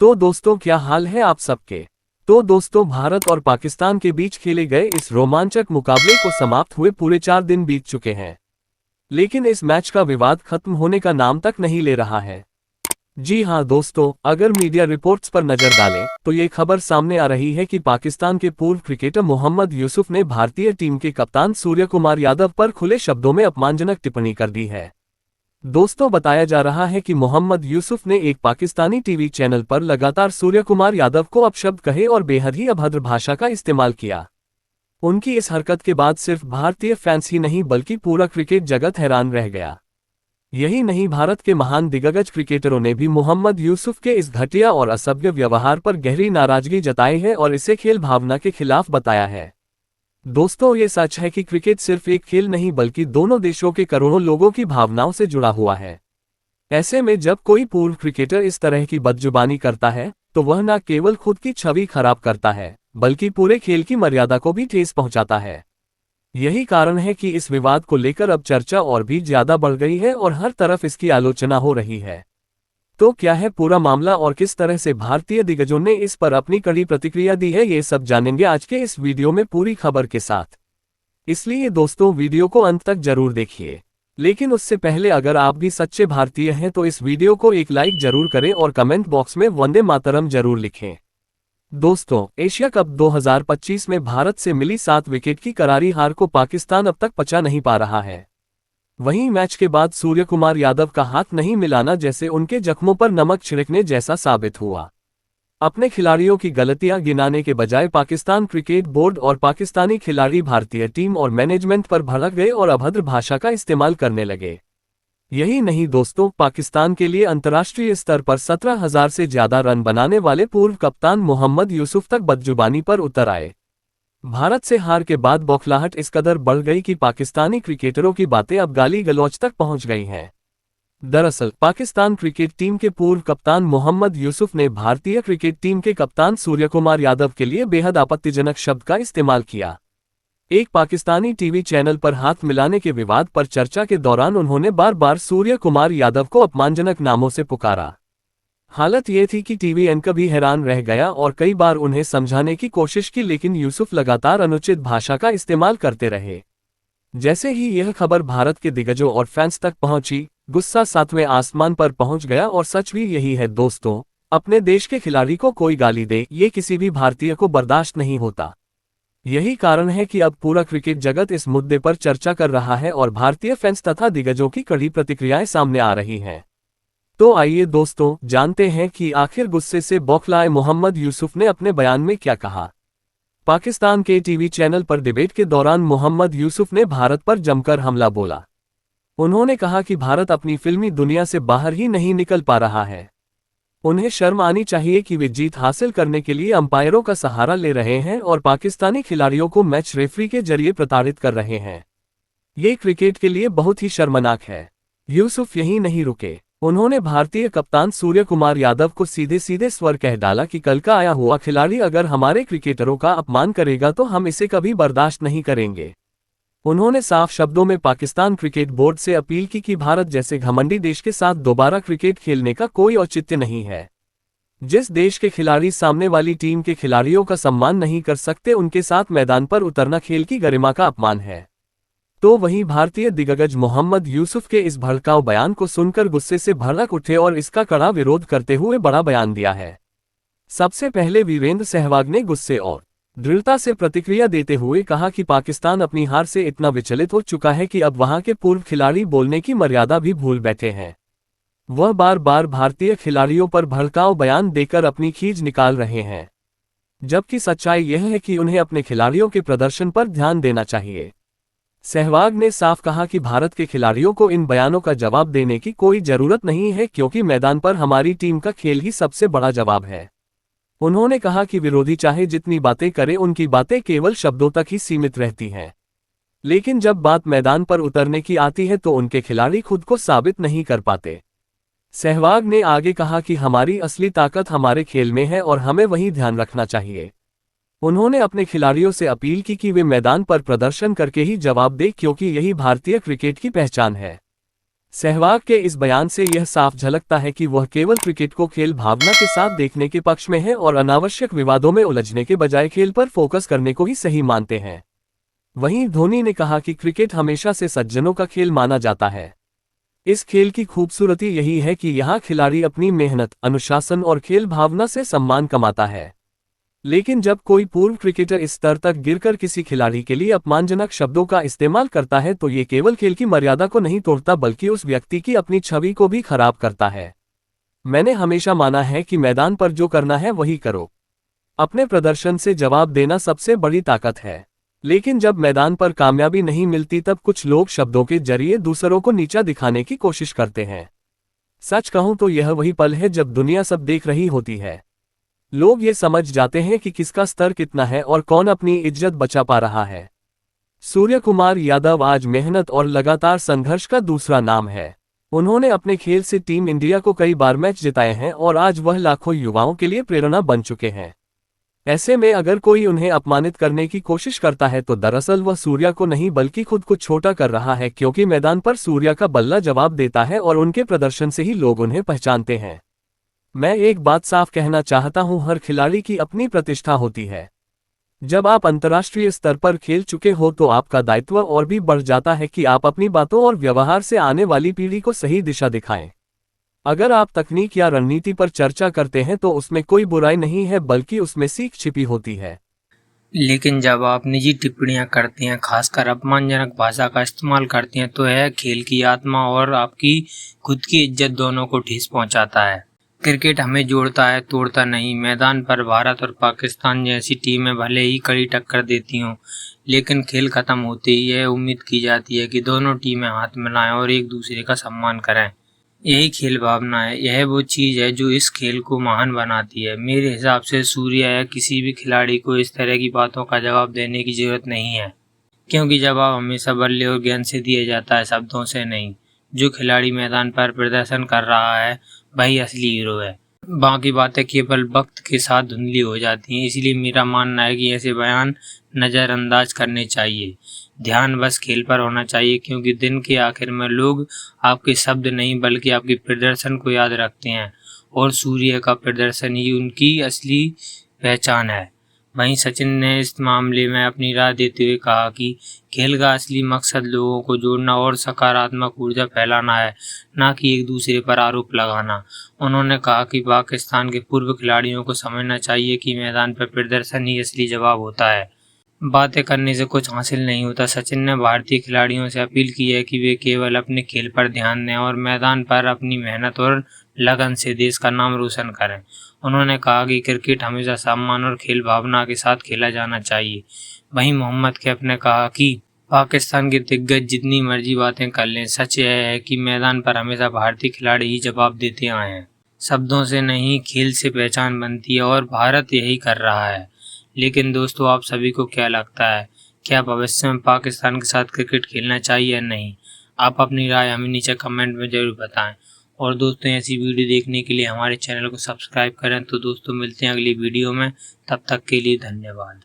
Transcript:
तो दोस्तों क्या हाल है आप सबके। तो दोस्तों भारत और पाकिस्तान के बीच खेले गए इस रोमांचक मुकाबले को समाप्त हुए पूरे 4 दिन बीत चुके हैं, लेकिन इस मैच का विवाद खत्म होने का नाम तक नहीं ले रहा है। जी हां दोस्तों, अगर मीडिया रिपोर्ट्स पर नजर डालें तो ये खबर सामने आ रही है कि पाकिस्तान के पूर्व क्रिकेटर मोहम्मद यूसुफ ने भारतीय टीम के कप्तान सूर्य कुमार यादव पर खुले शब्दों में अपमानजनक टिप्पणी कर दी है। दोस्तों बताया जा रहा है कि मोहम्मद यूसुफ ने एक पाकिस्तानी टीवी चैनल पर लगातार सूर्य कुमार यादव को अपशब्द कहे और बेहद ही अभद्र भाषा का इस्तेमाल किया। उनकी इस हरकत के बाद सिर्फ भारतीय फैंस ही नहीं बल्कि पूरा क्रिकेट जगत हैरान रह गया। यही नहीं, भारत के महान दिग्गज क्रिकेटरों ने भी मोहम्मद यूसुफ के इस घटिया और असभ्य व्यवहार पर गहरी नाराजगी जताई है और इसे खेल भावना के खिलाफ बताया है। दोस्तों ये सच है कि क्रिकेट सिर्फ एक खेल नहीं बल्कि दोनों देशों के करोड़ों लोगों की भावनाओं से जुड़ा हुआ है। ऐसे में जब कोई पूर्व क्रिकेटर इस तरह की बदजुबानी करता है तो वह न केवल खुद की छवि खराब करता है बल्कि पूरे खेल की मर्यादा को भी ठेस पहुंचाता है। यही कारण है कि इस विवाद को लेकर अब चर्चा और भी ज्यादा बढ़ गई है और हर तरफ इसकी आलोचना हो रही है। तो क्या है पूरा मामला और किस तरह से भारतीय दिग्गजों ने इस पर अपनी कड़ी प्रतिक्रिया दी है, ये सब जानेंगे आज के इस वीडियो में पूरी खबर के साथ। इसलिए दोस्तों वीडियो को अंत तक जरूर देखिए। लेकिन उससे पहले अगर आप भी सच्चे भारतीय हैं तो इस वीडियो को एक लाइक जरूर करें और कमेंट बॉक्स में वंदे मातरम जरूर लिखें। दोस्तों एशिया कप 2025 में भारत से मिली 7 विकेट की करारी हार को पाकिस्तान अब तक पचा नहीं पा रहा है। वहीं मैच के बाद सूर्य कुमार यादव का हाथ नहीं मिलाना जैसे उनके जख्मों पर नमक छिड़कने जैसा साबित हुआ। अपने खिलाड़ियों की गलतियां गिनाने के बजाय पाकिस्तान क्रिकेट बोर्ड और पाकिस्तानी खिलाड़ी भारतीय टीम और मैनेजमेंट पर भड़क गए और अभद्र भाषा का इस्तेमाल करने लगे। यही नहीं दोस्तों, पाकिस्तान के लिए अंतर्राष्ट्रीय स्तर पर 17,000 से ज्यादा रन बनाने वाले पूर्व कप्तान मोहम्मद यूसुफ तक बदजुबानी पर उतर आए। भारत से हार के बाद बौखलाहट इस कदर बढ़ गई कि पाकिस्तानी क्रिकेटरों की बातें अब गाली गलौज तक पहुंच गई हैं। दरअसल पाकिस्तान क्रिकेट टीम के पूर्व कप्तान मोहम्मद यूसुफ ने भारतीय क्रिकेट टीम के कप्तान सूर्य कुमार यादव के लिए बेहद आपत्तिजनक शब्द का इस्तेमाल किया। एक पाकिस्तानी टीवी चैनल पर हाथ मिलाने के विवाद पर चर्चा के दौरान उन्होंने बार बार सूर्य कुमार यादव को अपमानजनक नामों से पुकारा। हालत ये थी कि टीवी एंकर भी हैरान रह गया और कई बार उन्हें समझाने की कोशिश की, लेकिन यूसुफ लगातार अनुचित भाषा का इस्तेमाल करते रहे। जैसे ही यह खबर भारत के दिग्गजों और फैंस तक पहुंची, गुस्सा 7वें आसमान पर पहुंच गया। और सच भी यही है दोस्तों, अपने देश के खिलाड़ी को कोई गाली दे ये किसी भी भारतीय को बर्दाश्त नहीं होता। यही कारण है कि अब पूरा क्रिकेट जगत इस मुद्दे पर चर्चा कर रहा है और भारतीय फैंस तथा दिग्गजों की कड़ी प्रतिक्रियाएं सामने आ रही हैं। तो आइए दोस्तों जानते हैं कि आखिर गुस्से से बौखलाए मोहम्मद यूसुफ ने अपने बयान में क्या कहा। पाकिस्तान के टीवी चैनल पर डिबेट के दौरान मोहम्मद यूसुफ ने भारत पर जमकर हमला बोला। उन्होंने कहा कि भारत अपनी फिल्मी दुनिया से बाहर ही नहीं निकल पा रहा है। उन्हें शर्म आनी चाहिए कि वे जीत हासिल करने के लिए अंपायरों का सहारा ले रहे हैं और पाकिस्तानी खिलाड़ियों को मैच रेफरी के जरिए प्रताड़ित कर रहे हैं। ये क्रिकेट के लिए बहुत ही शर्मनाक है। यूसुफ यहीं नहीं रुके, उन्होंने भारतीय कप्तान सूर्य कुमार यादव को सीधे सीधे स्वर कह डाला कि कल का आया हुआ खिलाड़ी अगर हमारे क्रिकेटरों का अपमान करेगा तो हम इसे कभी बर्दाश्त नहीं करेंगे। उन्होंने साफ शब्दों में पाकिस्तान क्रिकेट बोर्ड से अपील की कि भारत जैसे घमंडी देश के साथ दोबारा क्रिकेट खेलने का कोई औचित्य नहीं है। जिस देश के खिलाड़ी सामने वाली टीम के खिलाड़ियों का सम्मान नहीं कर सकते, उनके साथ मैदान पर उतरना खेल की गरिमा का अपमान है। तो वहीं भारतीय दिग्गज मोहम्मद यूसुफ के इस भड़काऊ बयान को सुनकर गुस्से से भड़क उठे और इसका कड़ा विरोध करते हुए बड़ा बयान दिया है। सबसे पहले वीरेंद्र सहवाग ने गुस्से और दृढ़ता से प्रतिक्रिया देते हुए कहा कि पाकिस्तान अपनी हार से इतना विचलित हो चुका है कि अब वहां के पूर्व खिलाड़ी बोलने की मर्यादा भी भूल बैठे हैं। वह बार बार भारतीय खिलाड़ियों पर भड़काऊ बयान देकर अपनी खींच निकाल रहे हैं, जबकि सच्चाई यह है कि उन्हें अपने खिलाड़ियों के प्रदर्शन पर ध्यान देना चाहिए। सहवाग ने साफ कहा कि भारत के खिलाड़ियों को इन बयानों का जवाब देने की कोई जरूरत नहीं है क्योंकि मैदान पर हमारी टीम का खेल ही सबसे बड़ा जवाब है। उन्होंने कहा कि विरोधी चाहे जितनी बातें करें, उनकी बातें केवल शब्दों तक ही सीमित रहती हैं, लेकिन जब बात मैदान पर उतरने की आती है तो उनके खिलाड़ी खुद को साबित नहीं कर पाते। सहवाग ने आगे कहा कि हमारी असली ताकत हमारे खेल में है और हमें वही ध्यान रखना चाहिए। उन्होंने अपने खिलाड़ियों से अपील की कि वे मैदान पर प्रदर्शन करके ही जवाब दें क्योंकि यही भारतीय क्रिकेट की पहचान है। सहवाग के इस बयान से यह साफ झलकता है कि वह केवल क्रिकेट को खेल भावना के साथ देखने के पक्ष में है और अनावश्यक विवादों में उलझने के बजाय खेल पर फोकस करने को ही सही मानते हैं। वहीं धोनी ने कहा कि क्रिकेट हमेशा से सज्जनों का खेल माना जाता है। इस खेल की खूबसूरती यही है कि यहाँ खिलाड़ी अपनी मेहनत, अनुशासन और खेल भावना से सम्मान कमाता है। लेकिन जब कोई पूर्व क्रिकेटर इस स्तर तक गिरकर किसी खिलाड़ी के लिए अपमानजनक शब्दों का इस्तेमाल करता है तो ये केवल खेल की मर्यादा को नहीं तोड़ता बल्कि उस व्यक्ति की अपनी छवि को भी खराब करता है। मैंने हमेशा माना है कि मैदान पर जो करना है वही करो। अपने प्रदर्शन से जवाब देना सबसे बड़ी ताकत है। लेकिन जब मैदान पर कामयाबी नहीं मिलती तब कुछ लोग शब्दों के जरिए दूसरों को नीचा दिखाने की कोशिश करते हैं। सच कहूं तो यह वही पल है जब दुनिया सब देख रही होती है। लोग ये समझ जाते हैं कि किसका स्तर कितना है और कौन अपनी इज्जत बचा पा रहा है। सूर्य कुमार यादव आज मेहनत और लगातार संघर्ष का दूसरा नाम है। उन्होंने अपने खेल से टीम इंडिया को कई बार मैच जिताए हैं और आज वह लाखों युवाओं के लिए प्रेरणा बन चुके हैं। ऐसे में अगर कोई उन्हें अपमानित करने की कोशिश करता है तो दरअसल वह सूर्या को नहीं बल्कि खुद को छोटा कर रहा है, क्योंकि मैदान पर सूर्या का बल्ला जवाब देता है और उनके प्रदर्शन से ही लोग उन्हें पहचानते हैं। मैं एक बात साफ कहना चाहता हूं, हर खिलाड़ी की अपनी प्रतिष्ठा होती है। जब आप अंतर्राष्ट्रीय स्तर पर खेल चुके हो तो आपका दायित्व और भी बढ़ जाता है कि आप अपनी बातों और व्यवहार से आने वाली पीढ़ी को सही दिशा दिखाएं। अगर आप तकनीक या रणनीति पर चर्चा करते हैं तो उसमें कोई बुराई नहीं है, बल्कि उसमें सीख छिपी होती है। लेकिन जब आप निजी टिप्पणियां करते हैं, खासकर अपमानजनक भाषा का इस्तेमाल करते हैं, तो यह खेल की आत्मा और आपकी खुद की इज्जत दोनों को ठेस पहुंचाता है। क्रिकेट हमें जोड़ता है, तोड़ता नहीं। मैदान पर भारत और पाकिस्तान जैसी टीमें भले ही कड़ी टक्कर देती हों, लेकिन खेल खत्म होते ही यह उम्मीद की जाती है कि दोनों टीमें हाथ मिलाएं और एक दूसरे का सम्मान करें। यही खेल भावना है। यह वो चीज़ है जो इस खेल को महान बनाती है। मेरे हिसाब से सूर्या या किसी भी खिलाड़ी को इस तरह की बातों का जवाब देने की जरूरत नहीं है, क्योंकि जवाब हमेशा बल्ले और गेंद से दिया जाता है, शब्दों से नहीं। जो खिलाड़ी मैदान पर प्रदर्शन कर रहा है वही असली हीरो है। बाकी बातें केवल वक्त के साथ धुंधली हो जाती हैं। इसलिए मेरा मानना है कि ऐसे बयान नज़रअंदाज करने चाहिए। ध्यान बस खेल पर होना चाहिए, क्योंकि दिन के आखिर में लोग आपके शब्द नहीं बल्कि आपके प्रदर्शन को याद रखते हैं, और सूर्य का प्रदर्शन ही उनकी असली पहचान है। वहीं सचिन ने इस मामले में अपनी राय देते हुए कहा कि खेल का असली मकसद लोगों को जोड़ना और सकारात्मक ऊर्जा फैलाना है, न कि एक दूसरे पर आरोप लगाना। उन्होंने कहा कि पाकिस्तान के पूर्व खिलाड़ियों को समझना चाहिए कि मैदान पर प्रदर्शन ही असली जवाब होता है। बातें करने से कुछ हासिल नहीं होता। सचिन ने भारतीय खिलाड़ियों से अपील की है कि वे केवल अपने खेल पर ध्यान दें और मैदान पर अपनी मेहनत और लगन से देश का नाम रोशन करें। उन्होंने कहा कि क्रिकेट हमेशा सम्मान और खेल भावना के साथ खेला जाना चाहिए। वहीं मोहम्मद कैफ ने कहा कि पाकिस्तान के दिग्गज जितनी मर्जी बातें कर लें, सच यह है कि मैदान पर हमेशा भारतीय खिलाड़ी ही जवाब देते आए हैं। शब्दों से नहीं, खेल से पहचान बनती है, और भारत यही कर रहा है। लेकिन दोस्तों, आप सभी को क्या लगता है, क्या भविष्य में पाकिस्तान के साथ क्रिकेट खेलना चाहिए या नहीं? आप अपनी राय हमें नीचे कमेंट में ज़रूर बताएं। और दोस्तों, ऐसी वीडियो देखने के लिए हमारे चैनल को सब्सक्राइब करें। तो दोस्तों, मिलते हैं अगली वीडियो में। तब तक के लिए धन्यवाद।